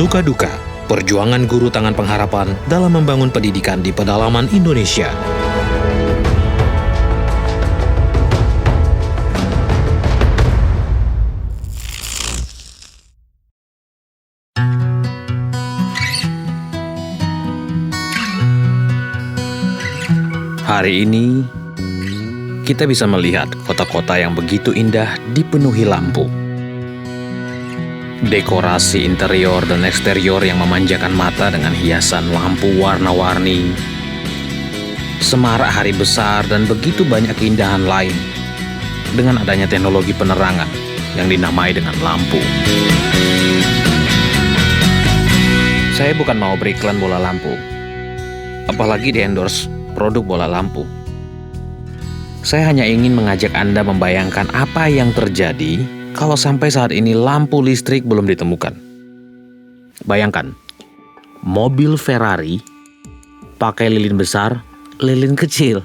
Suka Duka, perjuangan guru Tangan Pengharapan dalam membangun pendidikan di pedalaman Indonesia. Hari ini, kita bisa melihat kota-kota yang begitu indah dipenuhi lampu. Dekorasi interior dan eksterior yang memanjakan mata dengan hiasan lampu warna-warni. Semarak hari besar dan begitu banyak keindahan lain dengan adanya teknologi penerangan yang dinamai dengan lampu. Saya bukan mau beriklan bola lampu, apalagi di-endorse produk bola lampu. Saya hanya ingin mengajak Anda membayangkan apa yang terjadi kalau sampai saat ini lampu listrik belum ditemukan. Bayangkan, mobil Ferrari pakai lilin besar, lilin kecil.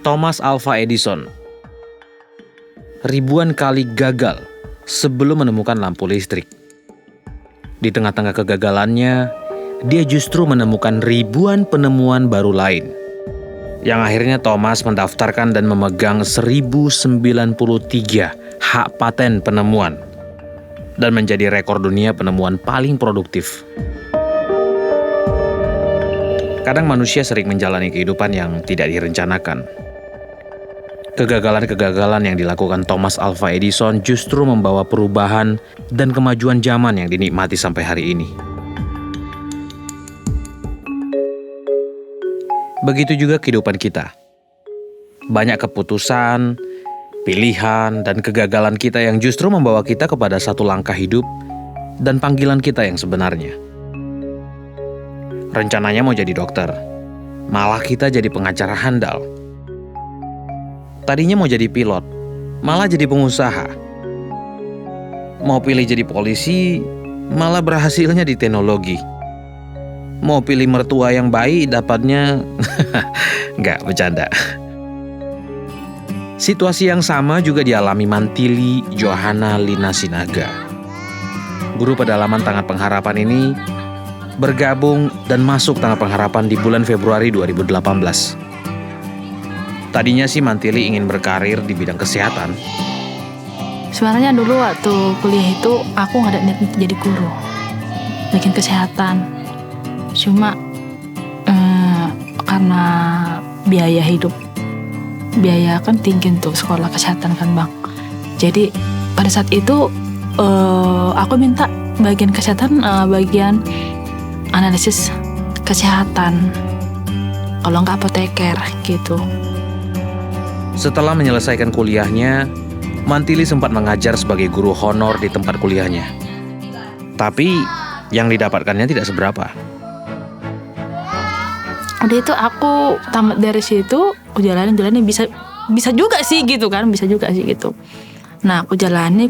Thomas Alva Edison ribuan kali gagal sebelum menemukan lampu listrik. Di tengah-tengah kegagalannya, dia justru menemukan ribuan penemuan baru lain. Yang akhirnya Thomas mendaftarkan dan memegang 1093 hak paten penemuan dan menjadi rekor dunia penemuan paling produktif. Kadang manusia sering menjalani kehidupan yang tidak direncanakan. Kegagalan-kegagalan yang dilakukan Thomas Alva Edison justru membawa perubahan dan kemajuan zaman yang dinikmati sampai hari ini. Begitu juga kehidupan kita. Banyak keputusan, pilihan, dan kegagalan kita yang justru membawa kita kepada satu langkah hidup dan panggilan kita yang sebenarnya. Rencananya mau jadi dokter, malah kita jadi pengacara handal. Tadinya mau jadi pilot, malah jadi pengusaha. Mau pilih jadi polisi, malah berhasilnya di teknologi. Mau pilih mertua yang baik, dapatnya nggak, bercanda. Situasi yang sama juga dialami Mantili Johanna Lina Sinaga. Guru pedalaman Tangan Pengharapan ini bergabung dan masuk Tangan Pengharapan di bulan Februari 2018. Tadinya sih Mantili ingin berkarir di bidang kesehatan. Sebenarnya dulu waktu kuliah itu aku nggak ada niat jadi guru, bikin kesehatan. Cuma karena biaya kan tinggi untuk sekolah kesehatan kan bang. Jadi pada saat itu aku minta bagian kesehatan, bagian analisis kesehatan, kalau nggak apoteker gitu. Setelah menyelesaikan kuliahnya, Mantili sempat mengajar sebagai guru honor di tempat kuliahnya. Tapi yang didapatkannya tidak seberapa. Udah itu aku tamat dari situ, aku jalanin bisa juga sih gitu kan, bisa juga sih gitu. Nah aku jalani,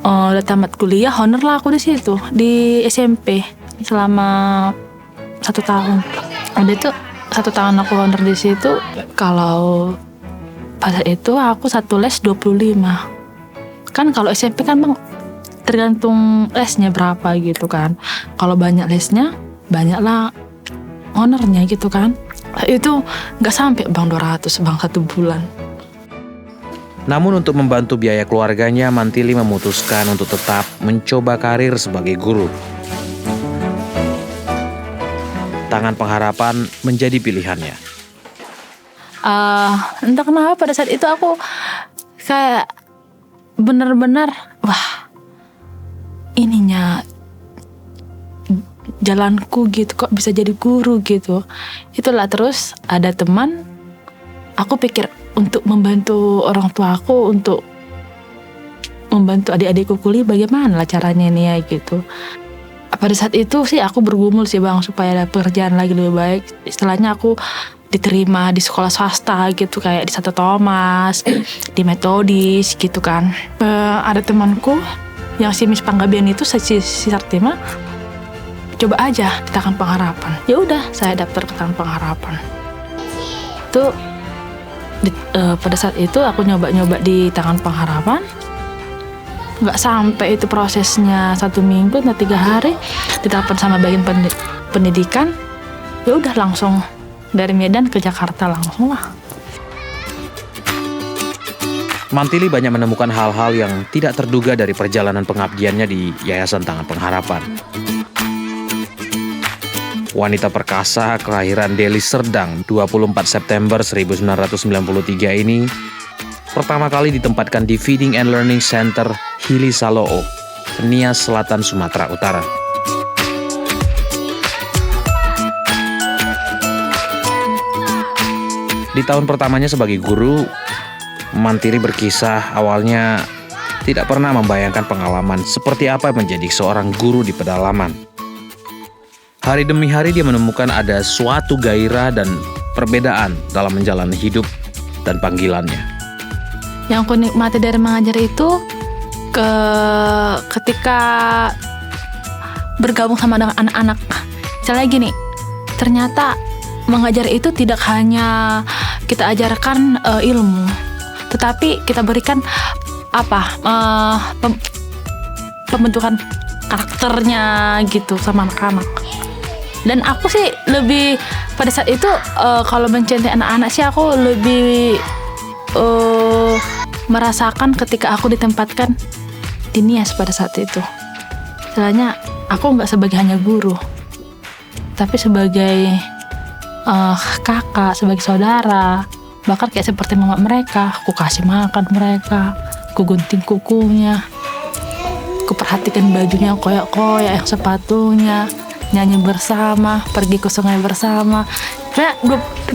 udah tamat kuliah, honor lah aku di situ di SMP selama 1 tahun. Udah itu 1 tahun aku honor di situ. Kalau pada itu aku satu les 25. Kan kalau SMP kan bang tergantung lesnya berapa gitu kan. Kalau banyak lesnya, banyak lah honornya gitu kan. Itu gak sampai bang 200 bang 1 bulan. Namun untuk membantu biaya keluarganya, Mantili memutuskan untuk tetap mencoba karir sebagai guru. Tangan Pengharapan menjadi pilihannya. Entah kenapa pada saat itu aku kayak benar-benar ininya jalanku gitu, kok bisa jadi guru gitu. Itulah, terus ada teman, aku pikir untuk membantu orang tua aku, untuk membantu adik-adikku kuliah, bagaimana lah caranya nih ya gitu. Pada saat itu sih aku bergumul sih bang supaya ada pekerjaan lagi lebih baik. Istilahnya aku diterima di sekolah swasta gitu, kayak di Santo Thomas, di Metodis gitu kan. Ada temanku yang si Miss Panggabean itu, si Sartima, coba aja di Tangan Pengharapan. Ya udah, saya daftar ke Tangan Pengharapan. Itu Pada saat itu aku nyoba-nyoba di Tangan Pengharapan, nggak sampai itu prosesnya 1 minggu atau 3 hari ditelepon sama bagian pendidikan, ya udah langsung dari Medan ke Jakarta langsung lah. Mantili banyak menemukan hal-hal yang tidak terduga dari perjalanan pengabdiannya di Yayasan Tangan Pengharapan. Wanita perkasa kelahiran Deli Serdang 24 September 1993 ini pertama kali ditempatkan di Feeding and Learning Center Hili Saloo, Nias Selatan, Sumatera Utara. Di tahun pertamanya sebagai guru, Mantili berkisah awalnya tidak pernah membayangkan pengalaman seperti apa menjadi seorang guru di pedalaman. Hari demi hari dia menemukan ada suatu gairah dan perbedaan dalam menjalani hidup dan panggilannya. Yang aku nikmati dari mengajar itu ketika bergabung sama dengan anak-anak. Misalnya gini, ternyata mengajar itu tidak hanya kita ajarkan ilmu, tetapi kita berikan pembentukan karakternya gitu sama anak-anak. Dan aku sih lebih pada saat itu kalau mencintai anak-anak sih aku lebih merasakan ketika aku ditempatkan di Nias pada saat itu. Soalnya aku nggak sebagai hanya guru, tapi sebagai kakak, sebagai saudara. Bahkan kayak seperti mama mereka, aku kasih makan mereka, aku gunting kukunya, aku perhatikan bajunya koyak-koyak, yang sepatunya, nyanyi bersama, pergi ke sungai bersama.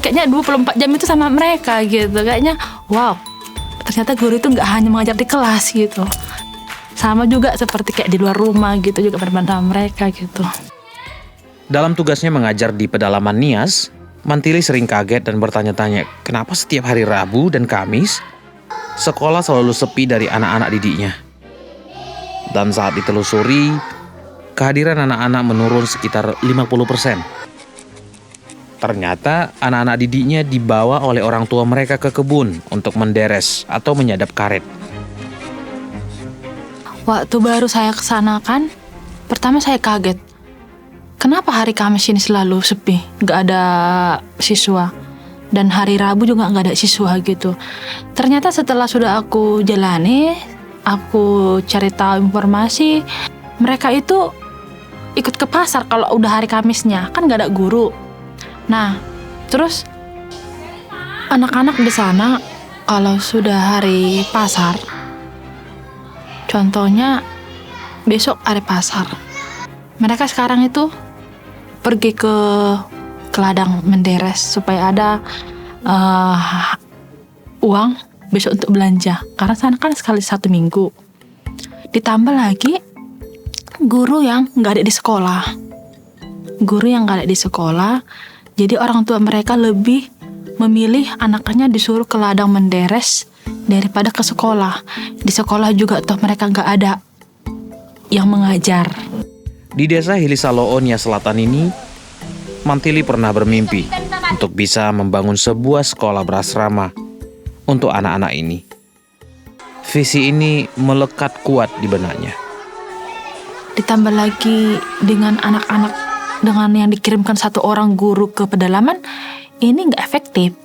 Kayaknya 24 jam itu sama mereka gitu. Kayaknya wow, ternyata guru itu nggak hanya mengajar di kelas gitu. Sama juga seperti kayak di luar rumah gitu, juga berbantu mereka gitu. Dalam tugasnya mengajar di pedalaman Nias, Mantili sering kaget dan bertanya-tanya kenapa setiap hari Rabu dan Kamis sekolah selalu sepi dari anak-anak didiknya. Dan saat ditelusuri, kehadiran anak-anak menurun sekitar 50%. Ternyata anak-anak didiknya dibawa oleh orang tua mereka ke kebun untuk menderes atau menyadap karet. Waktu baru saya kesana kan, pertama saya kaget. Kenapa hari Kamis ini selalu sepi, gak ada siswa. Dan hari Rabu juga gak ada siswa gitu. Ternyata setelah sudah aku jalani, aku cari tahu informasi, mereka itu ikut ke pasar kalau udah hari Kamisnya, kan gak ada guru. Nah, terus anak-anak di sana kalau sudah hari pasar, contohnya besok hari pasar, mereka sekarang itu pergi ke ladang menderes supaya ada uang besok untuk belanja. Karena sana kan sekali 1 minggu. Ditambah lagi guru yang nggak ada di sekolah. Jadi orang tua mereka lebih memilih anaknya disuruh ke ladang menderes daripada ke sekolah. Di sekolah juga toh mereka nggak ada yang mengajar. Di desa Hili Saloo, Nias Selatan ini, Mantili pernah bermimpi untuk bisa membangun sebuah sekolah berasrama untuk anak-anak ini. Visi ini melekat kuat di benaknya. Ditambah lagi dengan anak-anak, dengan yang dikirimkan 1 orang guru ke pedalaman, ini nggak efektif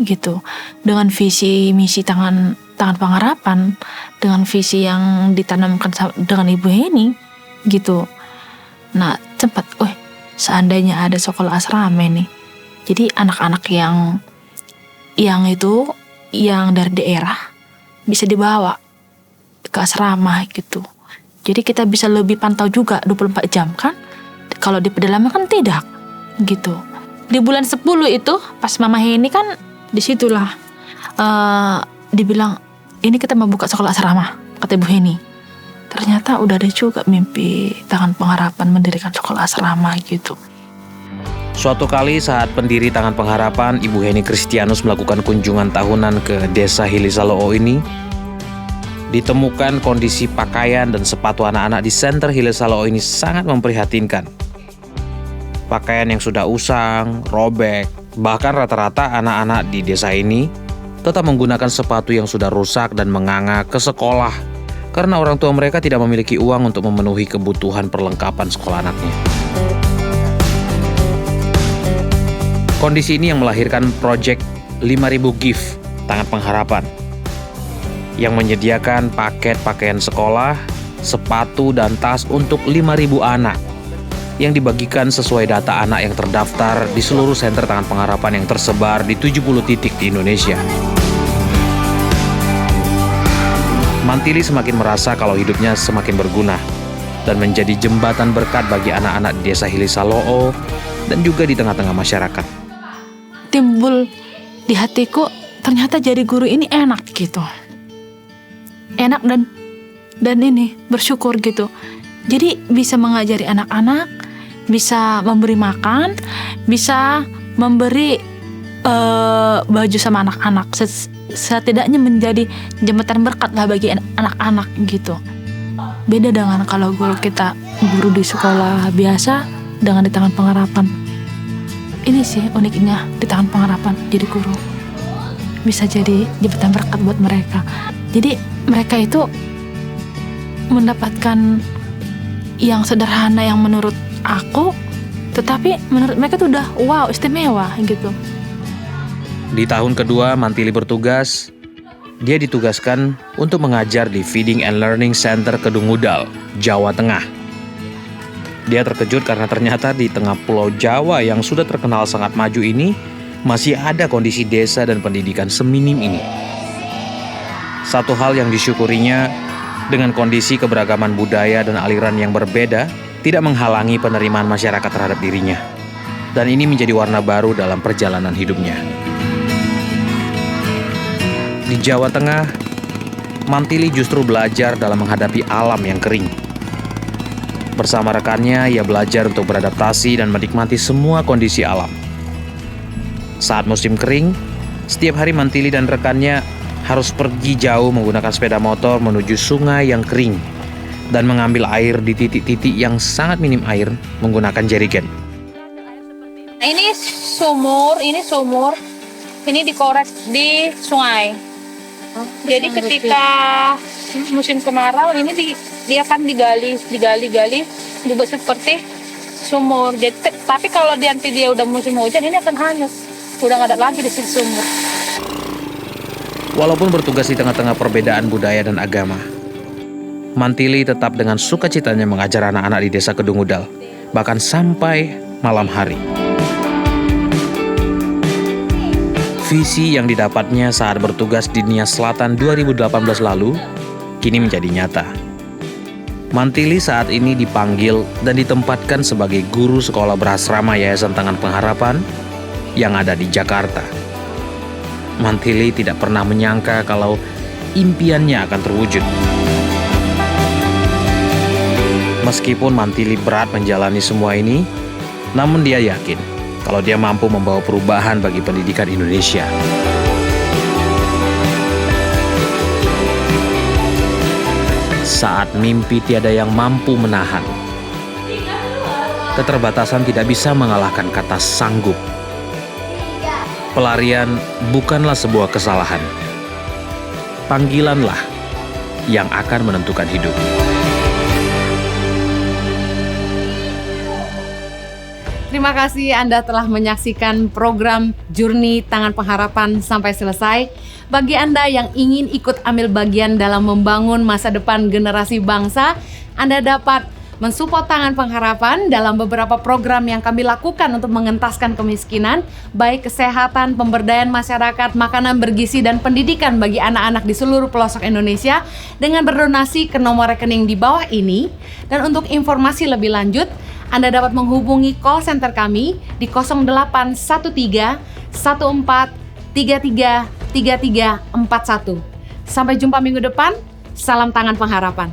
gitu. Dengan visi misi tangan pengharapan, dengan visi yang ditanamkan dengan Ibu Heni gitu. Nah, sempat, seandainya ada sekolah asrama nih. Jadi anak-anak yang dari daerah bisa dibawa ke asrama gitu. Jadi kita bisa lebih pantau juga 24 jam kan. Kalau di pedalaman kan tidak gitu. Di bulan 10 itu pas Mama Heni kan disitulah dibilang ini kita mau buka sekolah asrama, kata Ibu Heni. Ternyata udah ada juga mimpi Tangan Pengharapan mendirikan sekolah asrama gitu. Suatu kali saat pendiri Tangan Pengharapan, Ibu Heni Kristianus melakukan kunjungan tahunan ke desa Hili Saloo ini, ditemukan kondisi pakaian dan sepatu anak-anak di senter Hili Saloo ini sangat memprihatinkan. Pakaian yang sudah usang, robek, bahkan rata-rata anak-anak di desa ini tetap menggunakan sepatu yang sudah rusak dan menganga ke sekolah karena orang tua mereka tidak memiliki uang untuk memenuhi kebutuhan perlengkapan sekolah anaknya. Kondisi ini yang melahirkan proyek 5.000 Gift Tangan Pengharapan yang menyediakan paket pakaian sekolah, sepatu, dan tas untuk 5.000 anak yang dibagikan sesuai data anak yang terdaftar di seluruh senter Tangan Pengharapan yang tersebar di 70 titik di Indonesia. Mantili semakin merasa kalau hidupnya semakin berguna dan menjadi jembatan berkat bagi anak-anak di Desa Hilisaloo dan juga di tengah-tengah masyarakat. Timbul di hatiku, ternyata jadi guru ini enak gitu. Enak dan ini bersyukur gitu. Jadi bisa mengajari anak-anak, bisa memberi makan, bisa memberi baju sama anak-anak. Setidaknya menjadi jembatan berkat lah bagi anak-anak gitu. Beda dengan kalau kita guru di sekolah biasa dengan di Tangan Pengharapan. Ini sih uniknya di Tangan Pengharapan jadi guru. Bisa jadi jembatan berkat buat mereka. Jadi mereka itu mendapatkan yang sederhana yang menurut aku, tetapi menurut mereka tuh udah wow, istimewa gitu. Di tahun kedua Mantili bertugas, dia ditugaskan untuk mengajar di Feeding and Learning Center Kedungudal, Jawa Tengah. Dia terkejut karena ternyata di tengah pulau Jawa yang sudah terkenal sangat maju ini, masih ada kondisi desa dan pendidikan seminim ini. Satu hal yang disyukurinya, dengan kondisi keberagaman budaya dan aliran yang berbeda, tidak menghalangi penerimaan masyarakat terhadap dirinya. Dan ini menjadi warna baru dalam perjalanan hidupnya. Di Jawa Tengah, Mantili justru belajar dalam menghadapi alam yang kering. Bersama rekannya, ia belajar untuk beradaptasi dan menikmati semua kondisi alam. Saat musim kering, setiap hari Mantili dan rekannya harus pergi jauh menggunakan sepeda motor menuju sungai yang kering dan mengambil air di titik-titik yang sangat minim air menggunakan jerigen. Ini sumur, ini dikorek di sungai. Jadi ketika musim kemarau ini dia akan digali, dibuat seperti sumur. Jadi, tapi kalau nanti dia udah musim hujan ini akan hanyut, udah nggak ada lagi di situ sumur. Walaupun bertugas di tengah-tengah perbedaan budaya dan agama, Mantili tetap dengan sukacitanya mengajar anak-anak di Desa Kedungudal, bahkan sampai malam hari. Visi yang didapatnya saat bertugas di Nias Selatan 2018 lalu, kini menjadi nyata. Mantili saat ini dipanggil dan ditempatkan sebagai guru sekolah berasrama Yayasan Tangan Pengharapan yang ada di Jakarta. Mantili tidak pernah menyangka kalau impiannya akan terwujud. Meskipun Mantili berat menjalani semua ini, namun dia yakin kalau dia mampu membawa perubahan bagi pendidikan Indonesia. Saat mimpi tiada yang mampu menahan, keterbatasan tidak bisa mengalahkan kata sanggup. Pelarian bukanlah sebuah kesalahan. Panggilanlah yang akan menentukan hidup. Terima kasih Anda telah menyaksikan program Journey Tangan Pengharapan sampai selesai. Bagi Anda yang ingin ikut ambil bagian dalam membangun masa depan generasi bangsa, Anda dapat mensupport Tangan Pengharapan dalam beberapa program yang kami lakukan untuk mengentaskan kemiskinan, baik kesehatan, pemberdayaan masyarakat, makanan bergizi, dan pendidikan bagi anak-anak di seluruh pelosok Indonesia dengan berdonasi ke nomor rekening di bawah ini. Dan untuk informasi lebih lanjut, Anda dapat menghubungi call center kami di 0813 14 33 3341. Sampai jumpa minggu depan, salam Tangan Pengharapan.